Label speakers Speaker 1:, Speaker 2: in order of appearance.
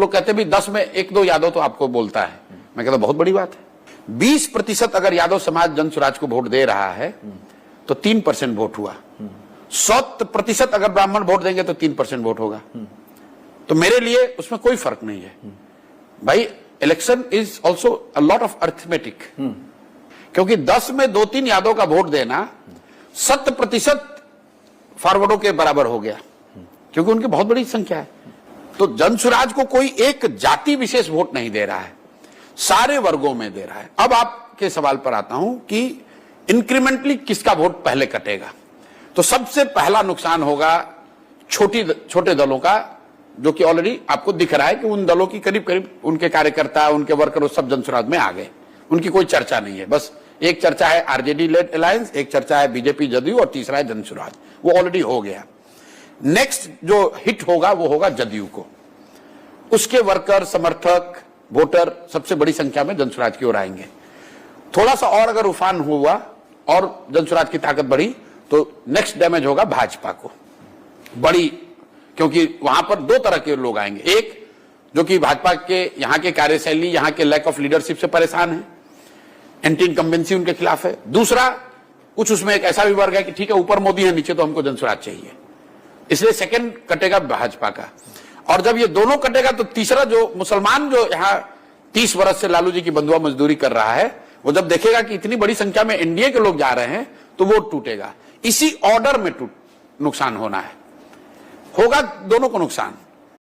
Speaker 1: लोग कहते भी 10 में 1-2 यादव तो आपको बोलता है। मैं कहता बहुत बड़ी बात है। 20% अगर यादव समाज जन स्वराज को वोट दे रहा है तो 3% वोट हुआ। 100% अगर ब्राह्मण वोट देंगे तो 3% वोट होगा। तो मेरे लिए उसमें कोई फर्क नहीं है भाई। Election is also a lot of arithmetic, क्योंकि 10 में 2-3 यादव का वोट देना 100% फॉरवर्डों के बराबर हो गया, क्योंकि उनकी बहुत बड़ी संख्या है। तो जन स्वराज को कोई एक जाति विशेष वोट नहीं दे रहा है, सारे वर्गों में दे रहा है। अब आपके सवाल पर आता हूं कि इंक्रीमेंटली किसका वोट पहले कटेगा। तो सबसे पहला नुकसान होगा छोटे दलों का, जो कि ऑलरेडी आपको दिख रहा है कि उन दलों की करीब करीब उनके कार्यकर्ता, उनके वर्कर सब जन स्वराज में आ गए। उनकी कोई चर्चा नहीं है, बस एक चर्चा है आरजेडी लेड अलायंस, एक चर्चा है बीजेपी जदयू और तीसरा है जन स्वराज। वो ऑलरेडी हो गया। नेक्स्ट जो हिट होगा वो होगा जदयू को। उसके वर्कर, समर्थक, वोटर सबसे बड़ी संख्या में जन स्वराज की ओर आएंगे। थोड़ा सा और अगर उफान हुआ और जन स्वराज की ताकत बढ़ी तो नेक्स्ट डैमेज होगा भाजपा को बड़ी, क्योंकि वहां पर 2 तरह के लोग आएंगे। एक जो कि भाजपा के यहां के कार्यशैली, यहां के लैक ऑफ लीडरशिप से परेशान है, एंटी इनकम्बेंसी उनके खिलाफ है। दूसरा कुछ उसमें एक ऐसा भी वर्ग है कि ठीक है ऊपर मोदी है, नीचे तो हमको जन स्वराज चाहिए, इसलिए सेकंड कटेगा भाजपा का। और जब ये दोनों कटेगा तो तीसरा जो मुसलमान जो यहाँ 30 वर्ष से लालू जी की बंधुआ मजदूरी कर रहा है, वो जब देखेगा कि इतनी बड़ी संख्या में एनडीए के लोग जा रहे हैं तो वो टूटेगा। इसी ऑर्डर में नुकसान होना है, होगा दोनों को नुकसान।